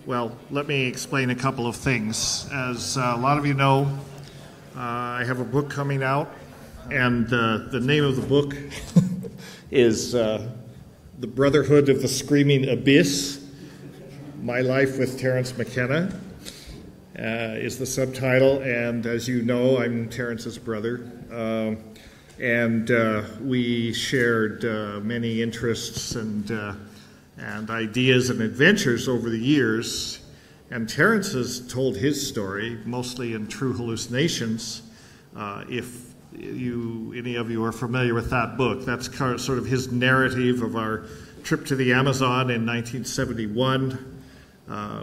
Well, let me explain a couple of things. As a lot of you know, I have a book coming out, and the name of the book is The Brotherhood of the Screaming Abyss, My Life with Terence McKenna, is the subtitle. And as you know, I'm Terence's brother. And we shared many interests and ideas and adventures over the years. And Terence has told his story, mostly in True Hallucinations. If any of you are familiar with that book, that's sort of his narrative of our trip to the Amazon in 1971.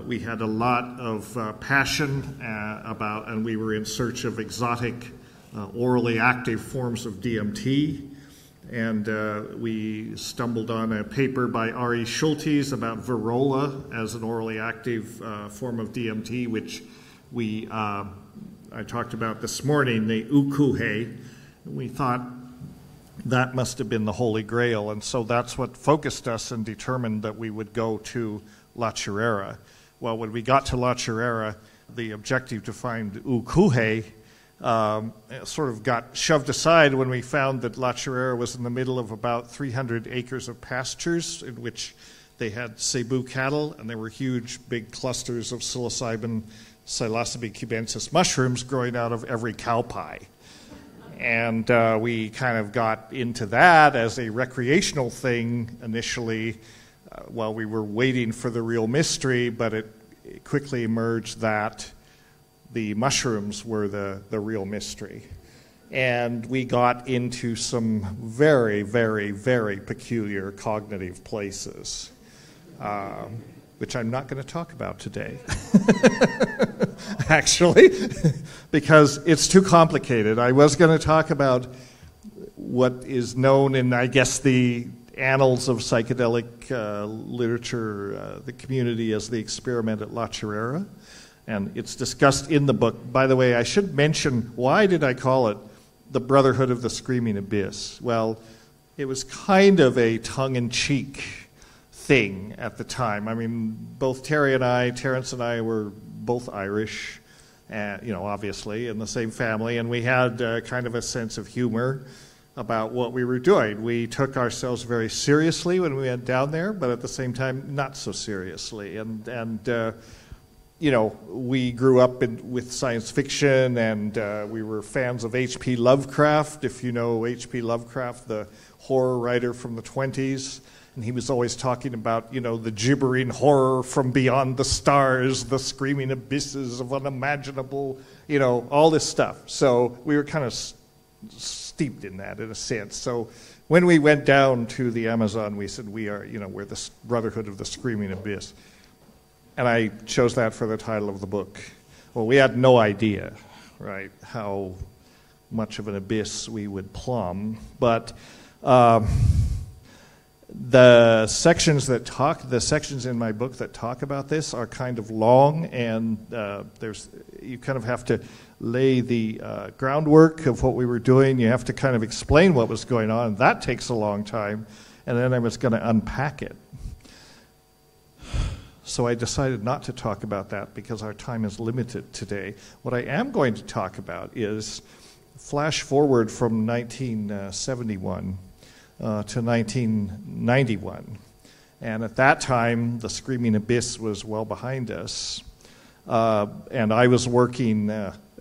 We had a lot of passion about, and we were in search of exotic, orally active forms of DMT. And we stumbled on a paper by R.E. Schultes about Verola as an orally active form of DMT, which I talked about this morning, the ukuhe. We thought that must have been the Holy Grail, and so that's what focused us and determined that we would go to La Chirera. Well, when we got to La Chirera, the objective to find ukuhe sort of got shoved aside when we found that La Chirera was in the middle of about 300 acres of pastures in which they had cebu cattle, and there were huge, big clusters of psilocybin Psilocybe cubensis mushrooms growing out of every cow pie. And we kind of got into that as a recreational thing initially while we were waiting for the real mystery, but it quickly emerged that the mushrooms were the real mystery. And we got into some very, very, very peculiar cognitive places, which I'm not going to talk about today, actually, because it's too complicated. I was going to talk about what is known in, I guess, the annals of psychedelic literature, the community as the experiment at La Chirera. And it's discussed in the book. By the way, I should mention, why did I call it The Brotherhood of the Screaming Abyss? Well, it was kind of a tongue-in-cheek thing at the time. I mean, both Terence and I were both Irish, obviously, in the same family, and we had kind of a sense of humor about what we were doing. We took ourselves very seriously when we went down there, but at the same time, not so seriously. We grew up with science fiction, and we were fans of H.P. Lovecraft. If you know H.P. Lovecraft, the horror writer from the 20s, and he was always talking about, the gibbering horror from beyond the stars, the screaming abysses of unimaginable, all this stuff. So we were kind of steeped in that, in a sense. So when we went down to the Amazon, we said, we're the Brotherhood of the Screaming Abyss. And I chose that for the title of the book. Well, we had no idea, right, how much of an abyss we would plumb. But the sections in my book that talk about this are kind of long, and you kind of have to lay the groundwork of what we were doing. You have to kind of explain what was going on, and that takes a long time. And then I was going to unpack it. So I decided not to talk about that because our time is limited today. What I am going to talk about is flash forward from 1971 to 1991. And at that time, the Screaming Abyss was well behind us. And I was working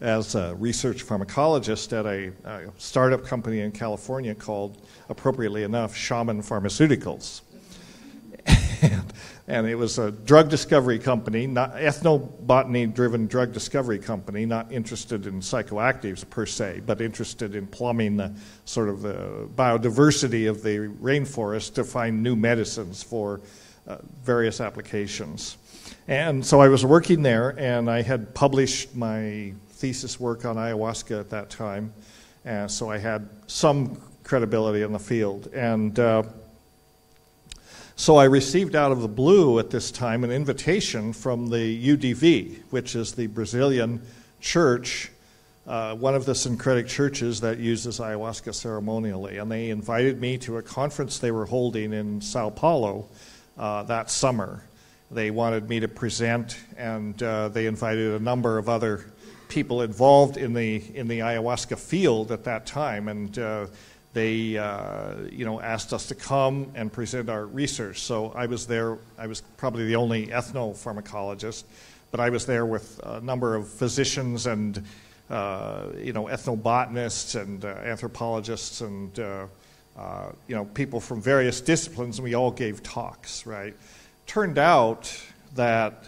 as a research pharmacologist at a startup company in California called, appropriately enough, Shaman Pharmaceuticals. And it was a drug discovery company, not ethnobotany-driven drug discovery company, not interested in psychoactives per se, but interested in plumbing the sort of the biodiversity of the rainforest to find new medicines for various applications. And so I was working there, and I had published my thesis work on ayahuasca at that time, and so I had some credibility in the field. And so I received out of the blue at this time an invitation from the UDV, which is the Brazilian church, one of the syncretic churches that uses ayahuasca ceremonially. And they invited me to a conference they were holding in Sao Paulo that summer. they wanted me to present, and they invited a number of other people involved in the ayahuasca field at that time, and they asked us to come and present our research. So I was there. I was probably the only ethnopharmacologist, but I was there with a number of physicians and ethnobotanists and anthropologists and people from various disciplines, and we all gave talks, right? Turned out that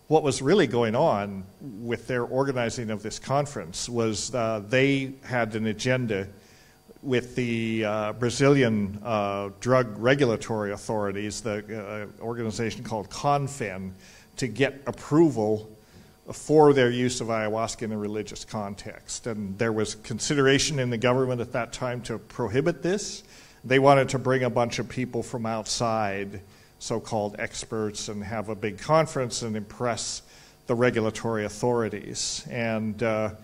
what was really going on with their organizing of this conference was they had an agenda with the Brazilian drug regulatory authorities, the organization called CONFEN, to get approval for their use of ayahuasca in a religious context. And there was consideration in the government at that time to prohibit this. They wanted to bring a bunch of people from outside, so-called experts, and have a big conference and impress the regulatory authorities. And to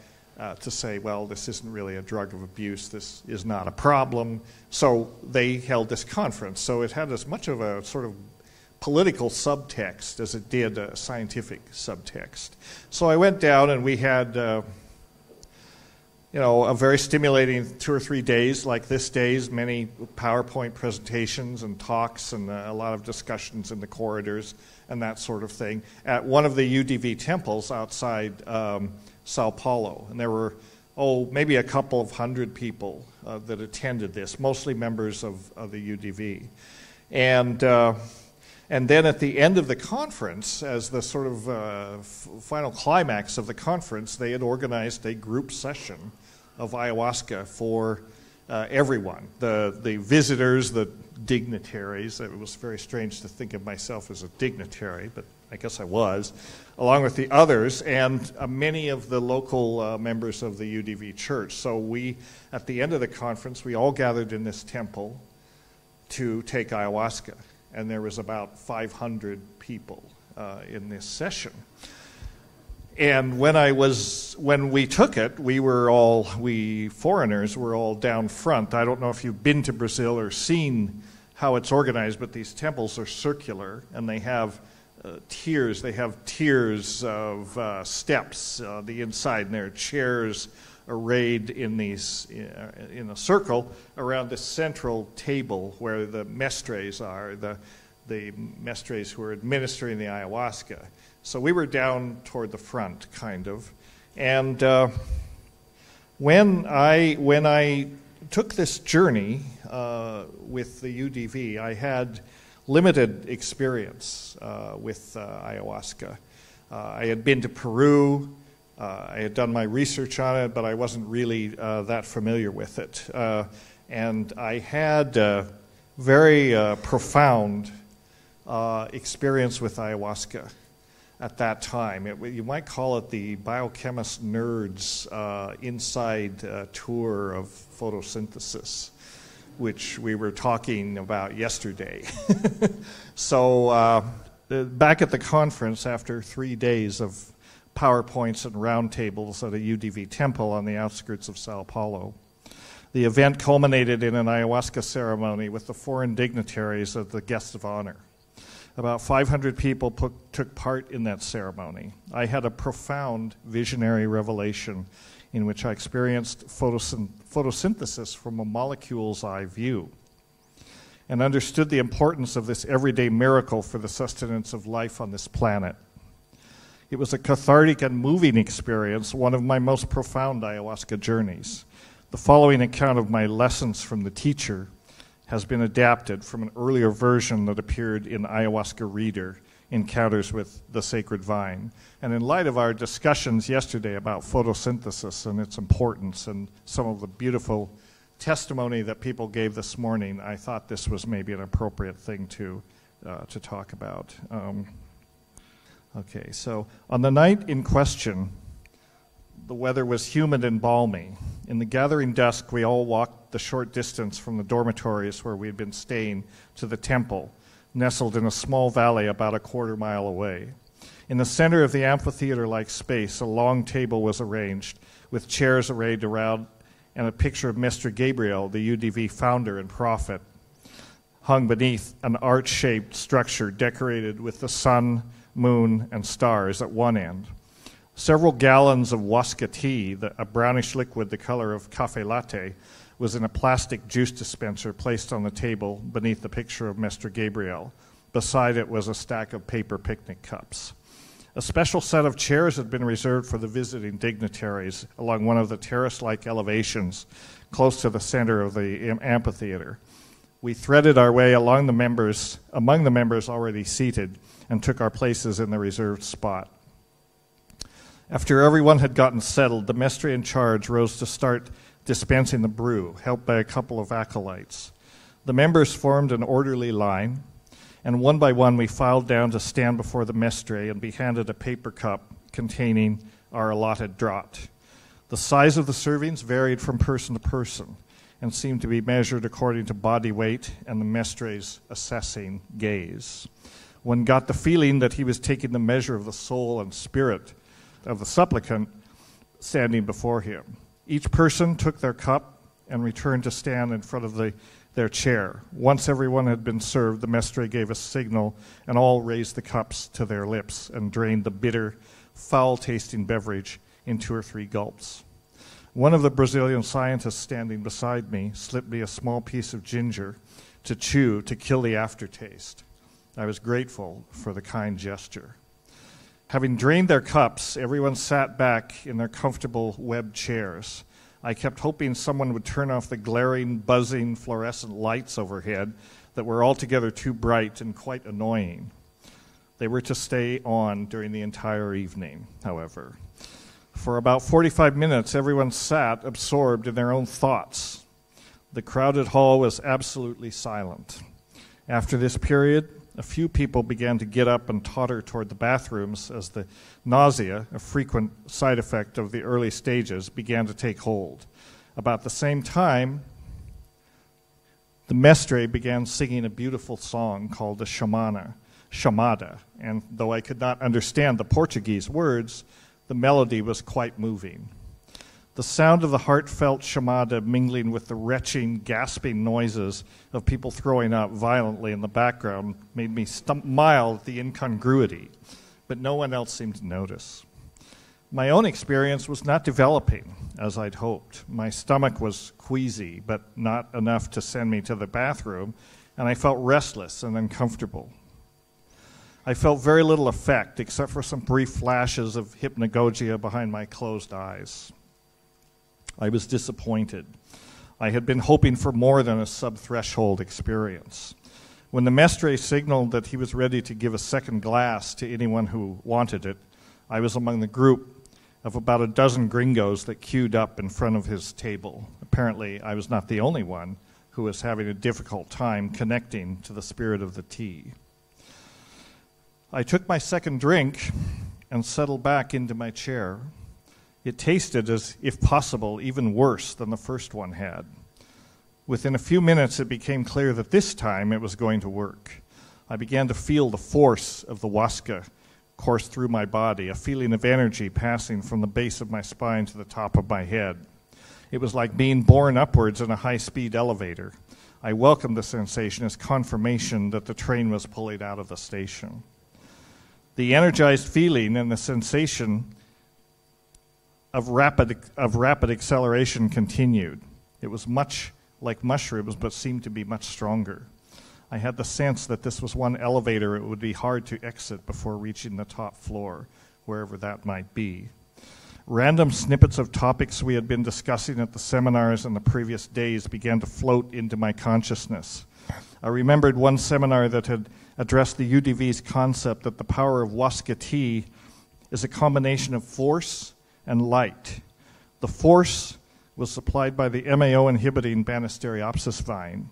say, well, this isn't really a drug of abuse, this is not a problem. So they held this conference. So it had as much of a sort of political subtext as it did a scientific subtext. So I went down, and we had a very stimulating 2 or 3 days, like this days, many PowerPoint presentations and talks and a lot of discussions in the corridors and that sort of thing at one of the UDV temples outside Sao Paulo. And there were, maybe a couple of hundred people that attended this, mostly members of the UDV. And then at the end of the conference, as the sort of final climax of the conference, they had organized a group session of ayahuasca for everyone, the visitors, the dignitaries. It was very strange to think of myself as a dignitary, but I guess I was, along with the others, and many of the local members of the UDV church. So we, at the end of the conference, we all gathered in this temple to take ayahuasca. And there was about 500 people in this session. And when we took it, we foreigners were all down front. I don't know if you've been to Brazil or seen how it's organized, but these temples are circular, and they have tiers. They have tiers of steps on the inside, and there are chairs arrayed in in a circle around the central table where the mestres are, the mestres who are administering the ayahuasca. So we were down toward the front, kind of. And when I took this journey with the UDV, I had limited experience with ayahuasca. I had been to Peru. I had done my research on it, but I wasn't really that familiar with it. And I had very profound experience with ayahuasca at that time. You might call it the biochemist nerds inside tour of photosynthesis, which we were talking about yesterday. So back at the conference, after 3 days of PowerPoints and roundtables at a UDV temple on the outskirts of Sao Paulo, the event culminated in an ayahuasca ceremony with the foreign dignitaries as the guests of honor. About 500 people took part in that ceremony. I had a profound visionary revelation in which I experienced photosynthesis from a molecule's eye view and understood the importance of this everyday miracle for the sustenance of life on this planet. It was a cathartic and moving experience, one of my most profound ayahuasca journeys. The following account of my lessons from the teacher has been adapted from an earlier version that appeared in Ayahuasca Reader, Encounters with the Sacred Vine. And in light of our discussions yesterday about photosynthesis and its importance and some of the beautiful testimony that people gave this morning, I thought this was maybe an appropriate thing to talk about. Okay, so on the night in question, the weather was humid and balmy. In the gathering dusk, we all walked the short distance from the dormitories where we had been staying to the temple, nestled in a small valley about a quarter mile away. In the center of the amphitheater-like space, a long table was arranged, with chairs arrayed around and a picture of Mr. Gabriel, the UDV founder and prophet, hung beneath an arch-shaped structure decorated with the sun, moon, and stars at one end. Several gallons of Huasca tea, a brownish liquid the color of cafe latte, was in a plastic juice dispenser placed on the table beneath the picture of Mestre Gabriel. Beside it was a stack of paper picnic cups. A special set of chairs had been reserved for the visiting dignitaries along one of the terrace-like elevations close to the center of the amphitheater. We threaded our way among the members already seated, and took our places in the reserved spot. After everyone had gotten settled, the mestre in charge rose to start dispensing the brew, helped by a couple of acolytes. The members formed an orderly line, and one by one we filed down to stand before the mestre and be handed a paper cup containing our allotted draught. The size of the servings varied from person to person and seemed to be measured according to body weight and the mestre's assessing gaze. One got the feeling that he was taking the measure of the soul and spirit of the supplicant standing before him. Each person took their cup and returned to stand in front of their chair. Once everyone had been served, the mestre gave a signal, and all raised the cups to their lips and drained the bitter, foul-tasting beverage in 2 or 3 gulps. One of the Brazilian scientists standing beside me slipped me a small piece of ginger to chew to kill the aftertaste. I was grateful for the kind gesture. Having drained their cups, everyone sat back in their comfortable webbed chairs. I kept hoping someone would turn off the glaring, buzzing, fluorescent lights overhead that were altogether too bright and quite annoying. They were to stay on during the entire evening, however. For about 45 minutes, everyone sat absorbed in their own thoughts. The crowded hall was absolutely silent. After this period, a few people began to get up and totter toward the bathrooms as the nausea, a frequent side effect of the early stages, began to take hold. About the same time, the mestre began singing a beautiful song called the chamada, and though I could not understand the Portuguese words, the melody was quite moving. The sound of the heartfelt chamada mingling with the retching, gasping noises of people throwing up violently in the background made me smile at the incongruity, but no one else seemed to notice. My own experience was not developing as I'd hoped. My stomach was queasy, but not enough to send me to the bathroom, and I felt restless and uncomfortable. I felt very little effect except for some brief flashes of hypnagogia behind my closed eyes. I was disappointed. I had been hoping for more than a sub-threshold experience. When the mestre signaled that he was ready to give a second glass to anyone who wanted it, I was among the group of about a dozen gringos that queued up in front of his table. Apparently, I was not the only one who was having a difficult time connecting to the spirit of the tea. I took my second drink and settled back into my chair. It tasted as, if possible, even worse than the first one had. Within a few minutes, it became clear that this time it was going to work. I began to feel the force of the Huasca course through my body, a feeling of energy passing from the base of my spine to the top of my head. It was like being borne upwards in a high-speed elevator. I welcomed the sensation as confirmation that the train was pulling out of the station. The energized feeling and the sensation of rapid acceleration continued. It was much like mushrooms, but seemed to be much stronger. I had the sense that this was one elevator it would be hard to exit before reaching the top floor, wherever that might be. Random snippets of topics we had been discussing at the seminars in the previous days began to float into my consciousness. I remembered one seminar that had addressed the UDV's concept that the power of Huasca tea is a combination of force and light. The force was supplied by the MAO-inhibiting Banisteriopsis vine,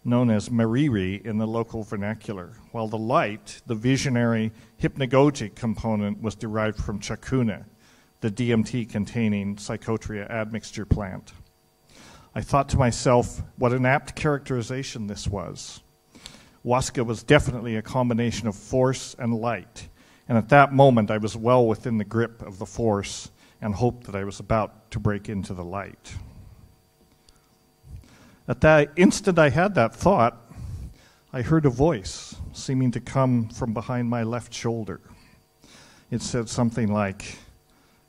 known as mariri in the local vernacular, while the light, the visionary hypnagogic component, was derived from chacuna, the DMT-containing Psychotria admixture plant. I thought to myself, what an apt characterization this was. Huasca was definitely a combination of force and light, and at that moment I was well within the grip of the force and hoped that I was about to break into the light. At that instant I had that thought, I heard a voice seeming to come from behind my left shoulder. It said something like,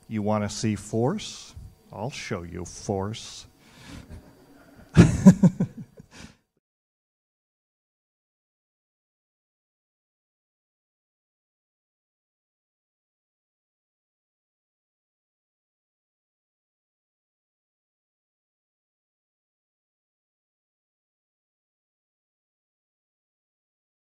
"You want to see force? I'll show you force."